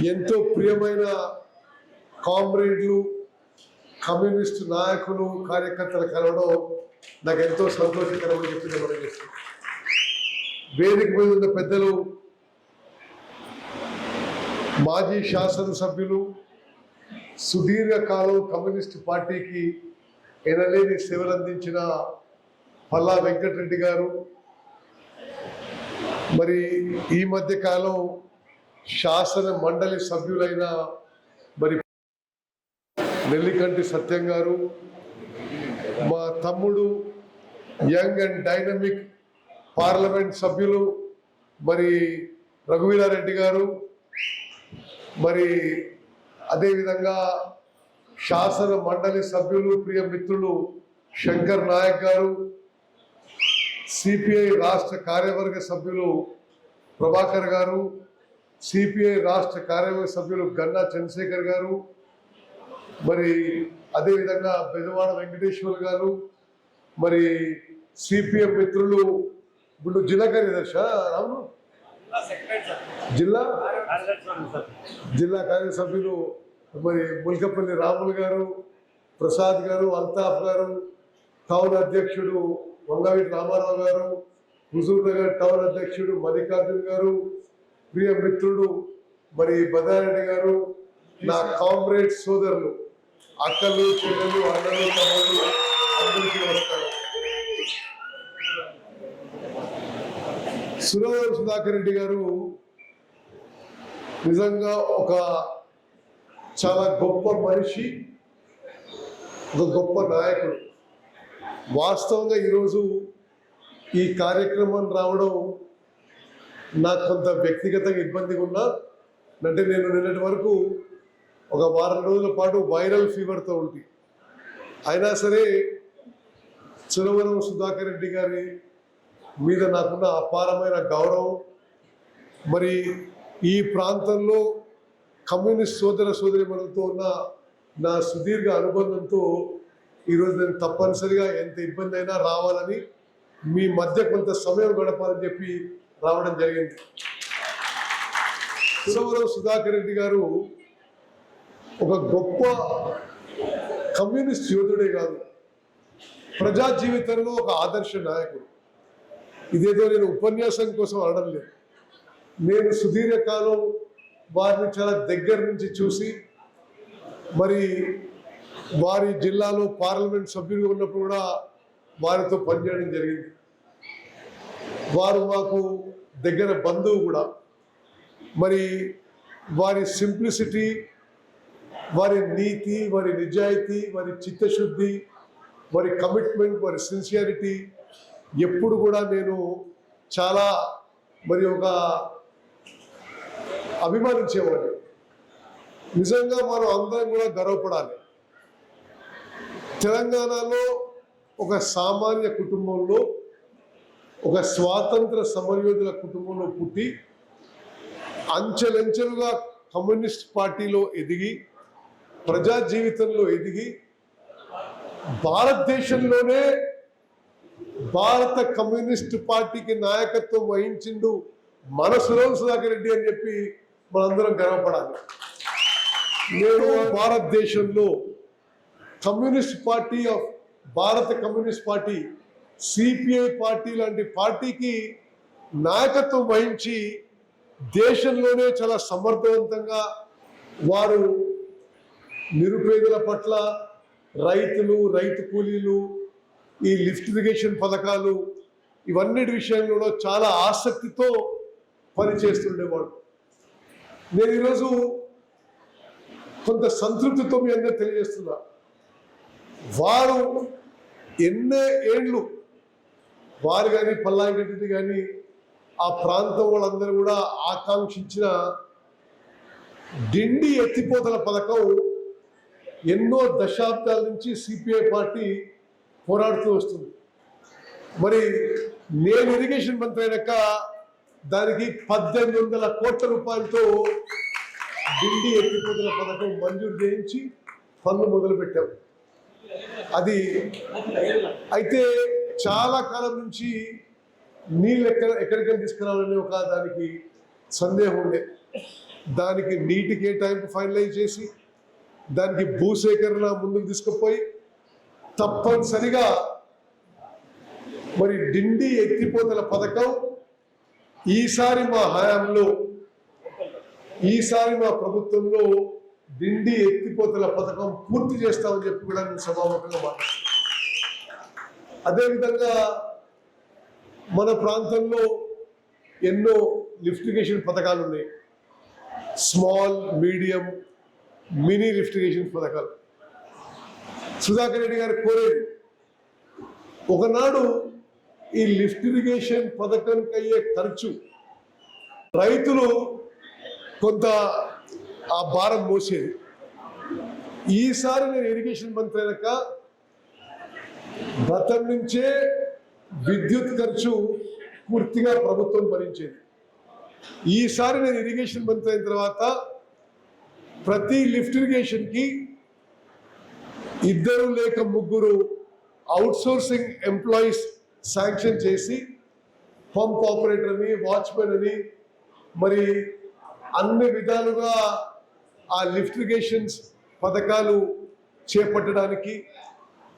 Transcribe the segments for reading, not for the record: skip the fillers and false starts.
ఎంతో ప్రియమైన కామ్రేడ్లు, కమ్యూనిస్టు నాయకులు, కార్యకర్తలు కలవడం నాకు ఎంతో సంతోషకరమని చెప్పి మనం చేస్తున్నాం. వేదిక మీద ఉన్న పెద్దలు, మాజీ శాసనసభ్యులు, సుదీర్ఘకాలం కమ్యూనిస్టు పార్టీకి ఎనలేని సేవలు అందించిన పల్లా వెంకటరెడ్డి గారు, మరి ఈ మధ్య కాలం శాసన మండలి సభ్యులైన మరి నెల్లికంటి సత్యం గారు, మా తమ్ముడు యంగ్ అండ్ డైనమిక్ పార్లమెంట్ సభ్యులు మరి రఘువీరారెడ్డి గారు, మరి అదేవిధంగా శాసన మండలి సభ్యులు ప్రియ మిత్రులు శంకర్ నాయక్ గారు, సిపిఐ రాష్ట్ర కార్యవర్గ సభ్యులు ప్రభాకర్ గారు, సిపిఐ రాష్ట్ర కార్యవర్గ సభ్యులు గన్నా చంద్రశేఖర్ గారు, మరి అదేవిధంగా బెజవాడ వెంకటేశ్వర్ గారు, మరి సిపిఎం మిత్రులు ఇప్పుడు జిల్లా కార్యదర్శి రాము జిల్లా కార్య సభ్యులు మరి ముల్కపల్లి రాములు గారు, ప్రసాద్ గారు, అల్తాఫ్ గారు, టౌన్ అధ్యక్షుడు వంగవీటి రామారావు గారు, హుజూర్ నగర్ టౌన్ అధ్యక్షుడు మల్లికార్జున్ గారు, ప్రియ మిత్రుడు మరి బదారెడ్డి గారు, నా కామ్రేడ్ సోదరులు, అక్కలు, చెల్లెలు, అన్నలు, తమ్ముళ్ళు అందరికీ వస్తారు. సురవరం సుధాకర్ రెడ్డి గారు నిజంగా ఒక చాలా గొప్ప మనిషి, ఒక గొప్ప నాయకుడు. వాస్తవంగా ఈరోజు ఈ కార్యక్రమం రావడం నాకు కొంత వ్యక్తిగతంగా ఇబ్బందిగా ఉన్నా, అంటే నేను నిన్నటి వరకు ఒక వారం రోజుల పాటు వైరల్ ఫీవర్తో ఉంది. అయినా సరే సురవరం సుధాకర్ రెడ్డి గారి మీద నాకున్న అపారమైన గౌరవం, మరి ఈ ప్రాంతంలో కమ్యూనిస్ట్ సోదర సోదరీమణులతో ఉన్న నా సుదీర్ఘ అనుబంధంతో ఈరోజు నేను తప్పనిసరిగా ఎంత ఇబ్బంది అయినా రావాలని, మీ మధ్య కొంత సమయం గడపాలని చెప్పి రావడం జరిగింది. సురవరం సుధాకర్ రెడ్డి గారు ఒక గొప్ప కమ్యూనిస్ట్ యోధుడే కాదు, ప్రజా జీవితంలో ఒక ఆదర్శ నాయకుడు. ఇదేదో నేను ఉపన్యాసం కోసం అనడం లేదు, నేను సుదీర్ఘకాలం వారిని చాలా దగ్గర నుంచి చూసి, మరి వారి జిల్లాలో పార్లమెంట్ సభ్యులుగా ఉన్నప్పుడు కూడా వారితో పనిచేయడం జరిగింది. వారు మాకు దగ్గర బంధువు కూడా. మరి వారి సింప్లిసిటీ, వారి నీతి, వారి నిజాయితీ, వారి చిత్తశుద్ధి, వారి కమిట్మెంట్, వారి సిన్సియారిటీ ఎప్పుడు కూడా నేను చాలా మరి ఒక అభిమానించేవాడిని. నిజంగా మనం అందరం కూడా గర్వపడాలి. తెలంగాణలో ఒక సామాన్య కుటుంబంలో, ఒక స్వాతంత్ర సమరయోధుల కుటుంబంలో పుట్టి అంచెలంచెలుగా కమ్యూనిస్ట్ పార్టీలో ఎదిగి, ప్రజా జీవితంలో ఎదిగి, భారతదేశంలోనే భారత కమ్యూనిస్ట్ పార్టీకి నాయకత్వం వహించిండు మన సురవరం సుధాకర్ రెడ్డి అని చెప్పి మనందరం గర్వపడాలి. నేను భారతదేశంలో కమ్యూనిస్ట్ పార్టీ ఆఫ్ భారత కమ్యూనిస్ట్ పార్టీ, సిపిఐ పార్టీ లాంటి పార్టీకి నాయకత్వం వహించి దేశంలోనే చాలా సమర్థవంతంగా వారు నిరుపేదల పట్ల, రైతులు, రైతు కూలీలు, ఈ లిఫ్ట్ ఇరిగేషన్ పథకాలు, ఇవన్నిటి విషయంలో చాలా ఆసక్తితో పనిచేస్తుండేవాడు. నేను ఈరోజు కొంత సంతృప్తితో మీ అందరూ తెలియజేస్తున్నా. వారు ఎన్నో ఏళ్ళు వారు కానీ పల్లారెడ్డి కానీ ఆ ప్రాంతం వాళ్ళందరూ కూడా ఆకాంక్షించిన డిండి ఎత్తిపోతల పథకం ఎన్నో దశాబ్దాల నుంచి సిపిఐ పార్టీ పోరాడుతూ వస్తుంది. మరి నేను ఇరిగేషన్ మంత్రి అయినాక దానికి 1800 కోట్ల రూపాయలతో డిండి ఎత్తిపోతల పథకం మంజూరు చేయించి పనులు మొదలుపెట్టాం. అది అయితే చాలా కాలం నుంచి నీళ్ళు ఎక్కడికైనా తీసుకురావాలనే ఒక దానికి సందేహం ఉండే. దానికి నీటి కేటాయింపు ఫైనలైజ్ చేసి దానికి భూసేకరణ ముందుకు తీసుకుపోయి తప్పనిసరిగా మరి డిండి ఎత్తిపోతల పథకం ఈసారి మా హయాంలో, ఈసారి మా ప్రభుత్వంలో డిండి ఎత్తిపోతల పథకం పూర్తి చేస్తామని చెప్పి కూడా నేను సభాముఖంగా మాట్లాడుతున్నాను. అదేవిధంగా మన ప్రాంతంలో ఎన్నో లిఫ్టిగేషన్ పథకాలు ఉన్నాయి. స్మాల్, మీడియం, మినీ లిఫ్టిగేషన్ పథకాలు. సుధాకర్ రెడ్డి గారు కోరేది, ఒకనాడు ఈ లిఫ్ట్ ఇరిగేషన్ పథకానికి అయ్యే ఖర్చు రైతులు కొంత ఆ భారం మోసేది. ఈసారి నేను ఇరిగేషన్ మంత్రి అయినాక గతం నుంచే విద్యుత్ ఖర్చు పూర్తిగా ప్రభుత్వం భరించేది. ఈసారి నేను ఇరిగేషన్ మంత్రి అయిన తర్వాత ప్రతి లిఫ్ట్ ఇరిగేషన్కి 2 లేక 3 అవుట్సోర్సింగ్ ఎంప్లాయీస్ శాంక్షన్ చేసి పంప్ ఆపరేటర్ అని, వాచ్మెన్ అని, మరి అన్ని విధాలుగా ఆ లిఫ్ట్ ఇరిగేషన్స్ పథకాలు చేపట్టడానికి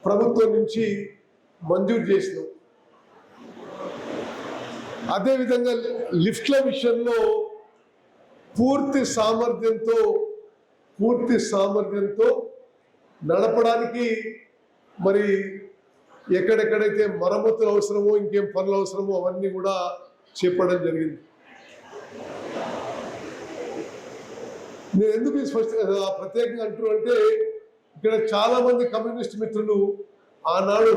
ప్రభుత్వం నుంచి మంజూరు చేసినాం. అదేవిధంగా లిఫ్ట్ల విషయంలో పూర్తి సామర్థ్యంతో నడపడానికి మరి ఎక్కడెక్కడైతే మరమ్మతులు అవసరమో, ఇంకేం పనులు అవసరమో అవన్నీ కూడా చేపట్టడం జరిగింది. నేను ఎందుకు ప్రత్యేకంగా అంటే ఇక్కడ చాలా మంది కమ్యూనిస్ట్ మిత్రులు, ఆనాడు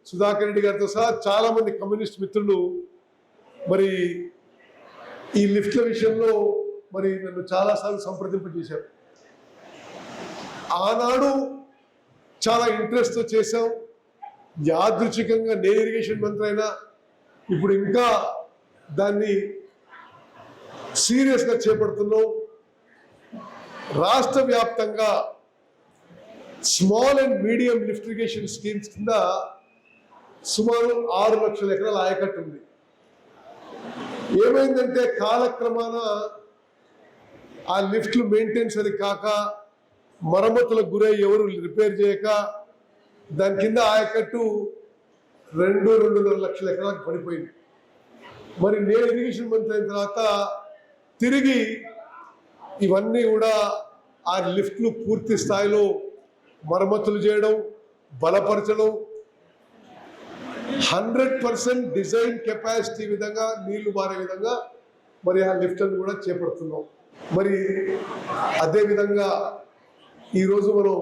సుధాకర్ రెడ్డి గారితో సహా చాలా మంది కమ్యూనిస్ట్ మిత్రులు మరి ఈ లిఫ్ట్ల విషయంలో మరి నన్ను చాలాసార్లు సంప్రదింపజేశారు. ఆనాడు చాలా ఇంట్రెస్ట్తో చేశాం. యాదృచ్ఛికంగా నేను ఇరిగేషన్ మంత్రి అయినా ఇప్పుడు ఇంకా దాన్ని సీరియస్గా చేపడుతున్నాం. రాష్ట్ర వ్యాప్తంగా small and medium lift irrigation schemes కింద సుమారు 6 లక్షల ఎకరాల ఆయకట్టు ఉంది. ఏమైందంటే కాలక్రమాన ఆ లిఫ్ట్లు మెయింటెనెన్స్ అది కాక, మరమ్మతులకు గురై ఎవరు రిపేర్ చేయక దాని కింద ఆయకట్టు 2-2.5 లక్షల ఎకరాలకు పడిపోయింది. మరి నేను ఇరిగేషన్ మంత్రి అయిన తర్వాత తిరిగి ఇవన్నీ కూడా ఆ లిఫ్ట్లు పూర్తి స్థాయిలో మరమ్మతులు చేయడం, బలపరచడం, 100% డిజైన్ కెపాసిటీ విధంగా నీళ్లు మారే విధంగా మరి ఆ లిఫ్ట్లను కూడా చేపడుతున్నాం. మరి అదేవిధంగా ఈరోజు మనం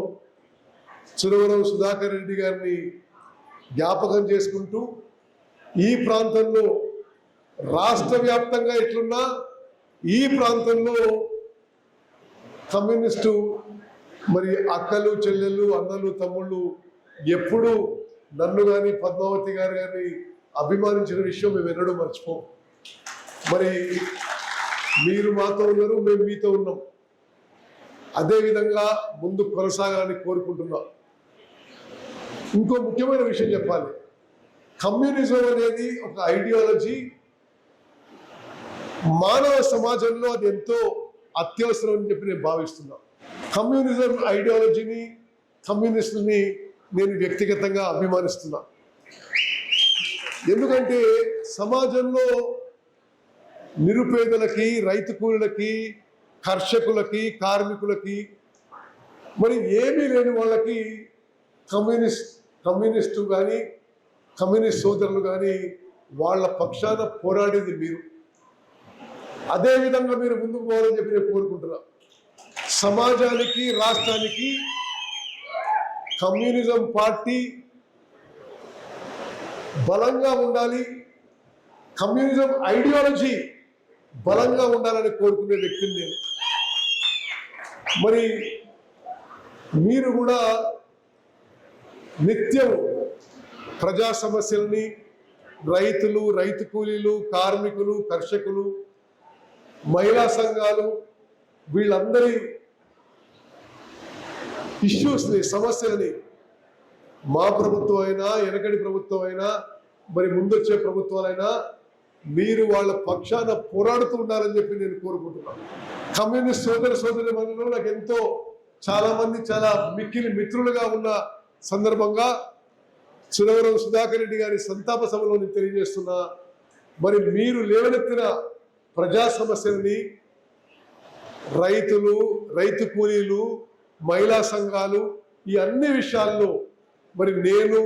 సురవరం సుధాకర్ రెడ్డి గారిని జ్ఞాపకం చేసుకుంటూ ఈ ప్రాంతంలో రాష్ట్ర వ్యాప్తంగా ఎట్లున్నా ఈ ప్రాంతంలో కమ్యూనిస్టు మరి అక్కలు, చెల్లెళ్ళు, అన్నలు, తమ్ముళ్ళు ఎప్పుడు నన్ను కానీ పద్మావతి గారు కానీ అభిమానించిన విషయం మేము ఎన్నడూ మర్చిపోం. మరి మీరు మాతో ఉన్నారు, మేము మీతో ఉన్నాం. అదేవిధంగా ముందు కొనసాగాలని కోరుకుంటున్నాం. ఇంకో ముఖ్యమైన విషయం చెప్పాలి. కమ్యూనిజం అనేది ఒక ఐడియాలజీ. మానవ సమాజంలో అది ఎంతో అత్యవసరం అని చెప్పి నేను భావిస్తున్నాను. కమ్యూనిజం ఐడియాలజీని, కమ్యూనిస్టుని నేను వ్యక్తిగతంగా అభిమానిస్తున్నా. ఎందుకంటే సమాజంలో నిరుపేదలకి, రైతు కూలీలకి, కర్షకులకి, కార్మికులకి, మరి ఏమీ లేని వాళ్ళకి కమ్యూనిస్టు కానీ, కమ్యూనిస్ట్ సోదరులు కానీ వాళ్ళ పక్షాన పోరాడేది మీరు. అదేవిధంగా మీరు ముందుకు పోవాలని చెప్పి నేను కోరుకుంటున్నా. సమాజానికి, రాష్ట్రానికి కమ్యూనిజం పార్టీ బలంగా ఉండాలి, కమ్యూనిజం ఐడియాలజీ బలంగా ఉండాలని కోరుకునే వ్యక్తిని నేను. మరి మీరు కూడా నిత్యం ప్రజా సమస్యల్ని, రైతులు, రైతు కూలీలు, కార్మికులు, కర్షకులు, మహిళా సంఘాలు, వీళ్ళందరి ఇష్యూస్ని, సమస్యలని మా ప్రభుత్వం అయినా, వెనకడి ప్రభుత్వం అయినా, మరి ముందొచ్చే ప్రభుత్వాలైనా మీరు వాళ్ళ పక్షాన పోరాడుతూ ఉండాలని చెప్పి నేను కోరుకుంటున్నాను. కమ్యూనిస్ట్ సోదరి మనలో నాకు ఎంతో చాలా మంది చాలా మిక్కిలి మిత్రులుగా ఉన్న సందర్భంగా సురవరం సుధాకర్ రెడ్డి గారి సంతాప సభలో నేను తెలియజేస్తున్నా, మరి మీరు లేవనెత్తిన ప్రజా సమస్యలని రైతులు, రైతు కూలీలు, మహిళా సంఘాలు, ఈ అన్ని విషయాల్లో మరి నేను,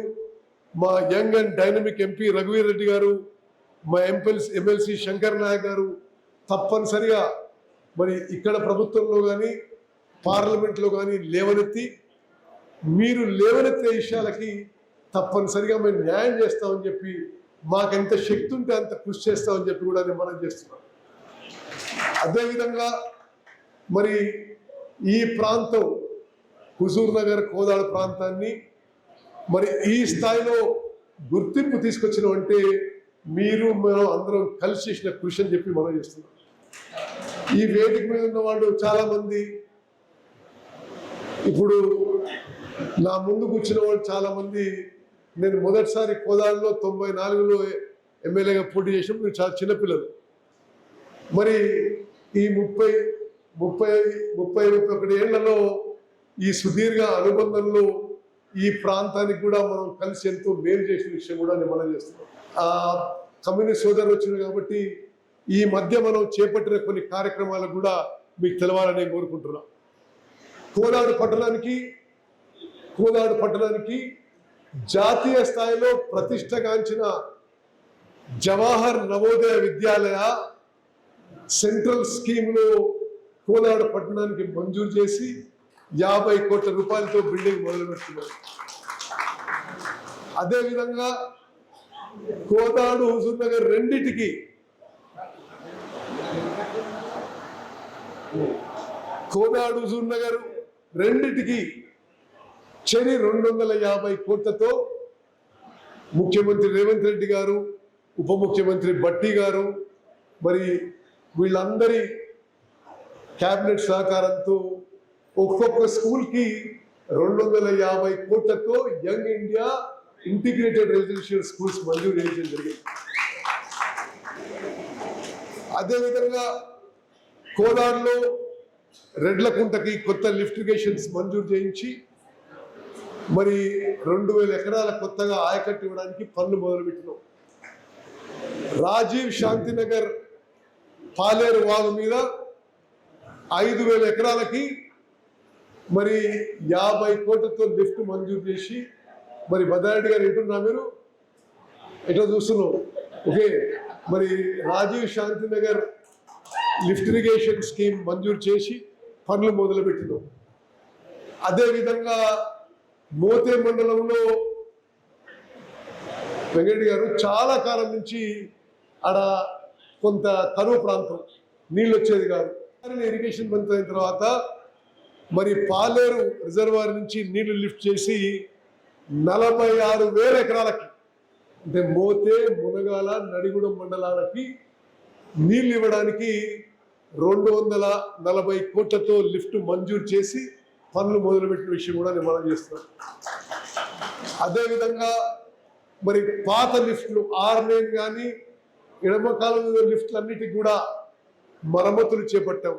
మా యంగ్ అండ్ డైనమిక్ ఎంపీ రఘువీర్ రెడ్డి గారు, మా ఎమ్మెల్సీ శంకర్ నాయక్ గారు తప్పనిసరిగా మరి ఇక్కడ ప్రభుత్వంలో కానీ పార్లమెంట్లో కానీ లేవనెత్తి, మీరు లేవనెత్తే విషయాలకి తప్పనిసరిగా మేము న్యాయం చేస్తామని చెప్పి, మాకెంత శక్తి ఉంటే అంత కృషి చేస్తామని చెప్పి కూడా నేను మనం చేస్తున్నాం. అదేవిధంగా మరి ఈ ప్రాంతం హుజూర్ నగర్, కోదాడ ప్రాంతాన్ని మరి ఈ స్థాయిలో గుర్తింపు తీసుకొచ్చినాం అంటే మీరు మనం అందరం కలిసి చేసిన కృషి అని చెప్పి మనం చేస్తున్నాం. ఈ వేదిక మీద ఉన్న వాళ్ళు చాలా మంది, ఇప్పుడు నా ముందు కూర్చున్న వాళ్ళు చాలా మంది, నేను మొదటిసారి కోదాడలో 94లో ఎమ్మెల్యేగా పోటీ చేసినప్పుడు మీరు చాలా చిన్నపిల్లలు. మరి ఈ 31 ఏళ్లలో ఈ సుదీర్ఘ అనుబంధంలో ఈ ప్రాంతానికి కూడా మనం కలిసి ఎంతో మేలు చేసిన విషయం కూడా నేను మనం చేస్తున్నాం. కమ్యూనిస్ట్ సోదరులు వచ్చినారు కాబట్టి ఈ మధ్య మనం చేపట్టిన కొన్ని కార్యక్రమాలకు కూడా మీకు తెలవాలని నేను కోరుకుంటున్నాం. కోదాడ పట్టణానికి జాతీయ స్థాయిలో ప్రతిష్టగాంచిన జవహర్ నవోదయ విద్యాలయ సెంట్రల్ స్కీమ్లో కోదాడ పట్టణానికి మంజూరు చేసి 50 కోట్ల రూపాయలతో బిల్డింగ్ మొదలుపెడుతున్నారు. అదేవిధంగా కోదాడు, హుజూర్ నగర్ రెండింటికి చెరి 250 కోట్లతో ముఖ్యమంత్రి రేవంత్ రెడ్డి గారు, ఉప ముఖ్యమంత్రి భట్టి గారు, మరి వీళ్ళందరి క్యాబినెట్ సహకారంతో ఒక్కొక్క స్కూల్కి 250 కోట్లతో young India integrated residential schools మంజూరు చేయడం జరిగింది. అదేవిధంగా కోదాడలో రెడ్లకుంటకి కొత్త లిఫ్ట్ ఇరిగేషన్స్ మంజూరు చేయించి మరి 2000 ఎకరాల కొత్తగా ఆయకట్టు ఇవ్వడానికి పనులు మొదలుపెట్టినాం. రాజీవ్ శాంతినగర్ పాలేరు వాగు మీద 5000 ఎకరాలకి మరి 50 కోట్లతో లిఫ్ట్ మంజూరు చేసి, మరి భద్రారెడ్డి గారు వింటున్నా, మీరు ఎట్లా చూస్తున్నాం? ఓకే, మరి Rajiv Shantinagar lift irrigation scheme మంజూరు చేసి పనులు మొదలుపెట్టినాం. అదేవిధంగా మోతే మండలంలో వెంకరెడ్డి గారు చాలా కాలం నుంచి ఆడ కొంత కరువు ప్రాంతం, నీళ్ళు వచ్చేది కాదు. ఇరిగేషన్ బంద్ అయిన తర్వాత మరి పాలేరు రిజర్వాయర్ నుంచి నీళ్లు లిఫ్ట్ చేసి 46,000 ఎకరాలకి, అంటే మోతే, మునగాల, నడిగూడెం మండలాలకి నీళ్ళు ఇవ్వడానికి 240 కోట్లతో లిఫ్ట్ మంజూరు చేసి పనులు మొదలుపెట్టిన విషయం కూడా నేను మనం చేస్తున్నాం. అదేవిధంగా మరి పాత లిఫ్ట్లు 6 లేన్ కానీ ఎడమ కాలం లిఫ్ట్లు అన్నిటికి కూడా మరమ్మతులు చేపట్టాం.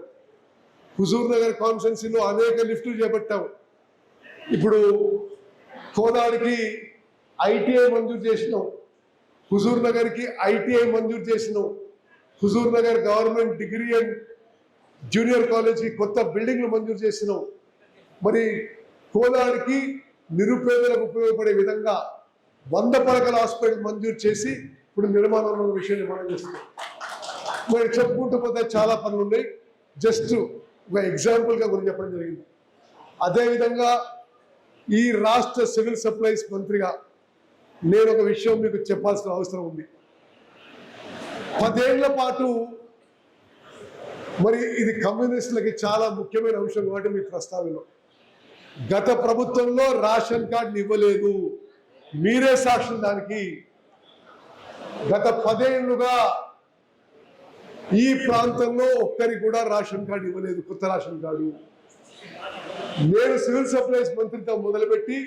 హుజూర్ నగర్ కాన్స్టిట్యున్సీలో అనేక లిఫ్ట్లు చేపట్టాం. ఇప్పుడు కోదాడికి ఐటీఐ మంజూరు చేసినాం, హుజూర్ నగర్కి ఐటీఐ మంజూరు చేసినాం, Huzur Nagar government degree and junior కాలేజ్కి కొత్త బిల్డింగ్లు మంజూరు చేసినాం. మరి కోదాడికి నిరుపేదలకు ఉపయోగపడే విధంగా 100 పడకల హాస్పిటల్ మంజూరు చేసి ఇప్పుడు నిర్మాణంలో విషయాన్ని మనం చేస్తున్నాం. మరి చెప్పుకుంటూ పోతే చాలా పనులు ఉన్నాయి. జస్ట్ ఒక ఎగ్జాంపుల్గా గురించి చెప్పడం జరిగింది. అదేవిధంగా ఈ రాష్ట్ర సివిల్ సప్లైస్ మంత్రిగా నేను ఒక విషయం మీకు చెప్పాల్సిన అవసరం ఉంది. 10 ఏళ్ల పాటు మరి ఇది కమ్యూనిస్టులకి చాలా ముఖ్యమైన అంశం కాబట్టి మీ ప్రస్తావనలో, గత ప్రభుత్వంలో రేషన్ కార్డులు ఇవ్వలేదు, మీరే సాక్ష్యం దానికి. గత 10 ఏళ్లుగా ఈ ప్రాంతంలో ఒక్కరికి కూడా రేషన్ కార్డు ఇవ్వలేదు, కొత్త రేషన్ కార్డు. నేను సివిల్ సప్లైస్ మంత్రితో మొదలుపెట్టి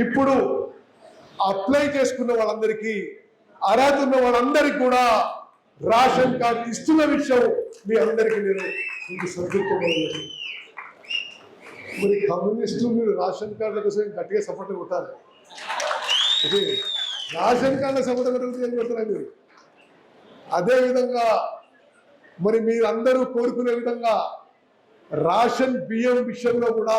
ఇప్పుడు అప్లై చేసుకున్న వాళ్ళందరికీ, అర్హత ఉన్న వాళ్ళందరికీ కూడా రేషన్ కార్డు ఇస్తున్న విషయం మీ అందరికీ నేను ఇంత సంతృప్తిగా ఉంది. మరి కమ్యూనిస్టులు మీరు రేషన్ కార్డుల కోసం గట్టిగా సపోర్ట్ కొట్టాలి. ఓకే, రేషన్ కార్డుల సపోర్ట్ కొట్టాలి మీరు. అదేవిధంగా మరి మీరందరూ కోరుకునే విధంగా రేషన్ బియ్యం విషయంలో కూడా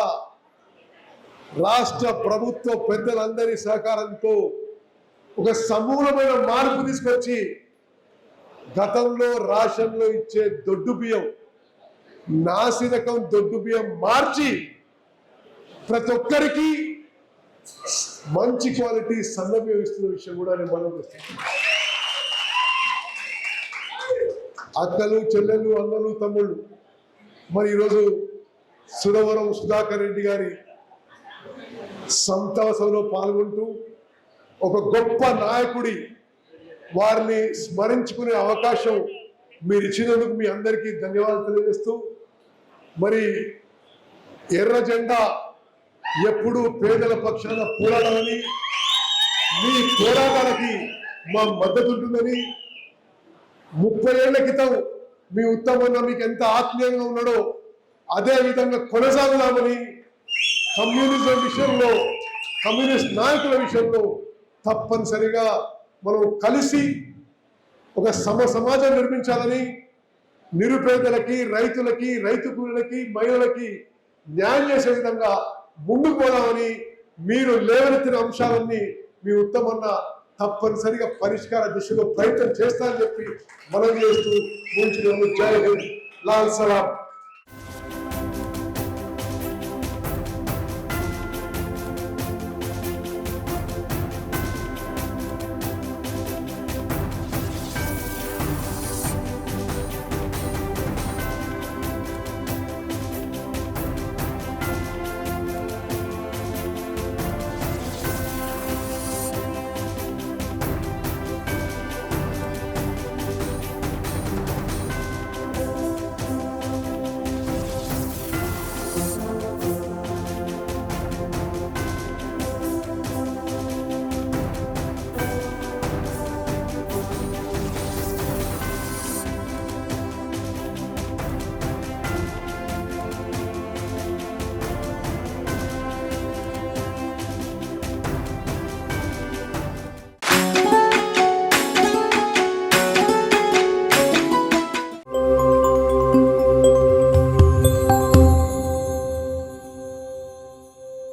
రాష్ట్ర ప్రభుత్వ పెద్దలందరి సహకారంతో ఒక సమూలమైన మార్పు తీసుకొచ్చి గతంలో రేషన్లో ఇచ్చే దొడ్డు బియ్యం నాసిరకం దొడ్డు బియ్యం మార్చి ప్రతి ఒక్కరికి మంచి క్వాలిటీ సన్న బియ్యం ఇస్తున్న విషయం కూడా నేను మనం అక్కలు చెల్లెలు అన్నలు తమ్ముళ్ళు మరి ఈరోజు సురవరం సుధాకర్ రెడ్డి గారి సంతాసంలో పాల్గొంటూ ఒక గొప్ప నాయకుడి వారిని స్మరించుకునే అవకాశం మీరు ఇచ్చినందుకు మీ అందరికీ ధన్యవాదాలు తెలియజేస్తూ మరి ఎర్ర జెండా ఎప్పుడు పేదల పక్షాన పోరాడాలని మీ పోరాటాలకి మా మద్దతు ఉంటుందని 30 ఏళ్ల క్రితం మీ ఉత్తమన్న మీకు ఎంత ఆత్మీయంగా ఉన్నాడో అదే విధంగా కొనసాగుదామని కమ్యూనిజం విషయంలో కమ్యూనిస్ట్ నాయకుల విషయంలో తప్పనిసరిగా మనం కలిసి ఒక సమాజం నిర్మించాలని నిరుపేదలకి రైతులకి రైతు కూలీలకి మహిళలకి న్యాయం చేసే విధంగా ముందుకు పోదామని మీరు లేవనెత్తిన అంశాలన్నీ మీ ఉత్తమన్న తప్పనిసరిగా పరిష్కార దిశలో ప్రయత్నం చేస్తారని చెప్పి మనం చేస్తూ జై హింద్, లాల్ సలాం.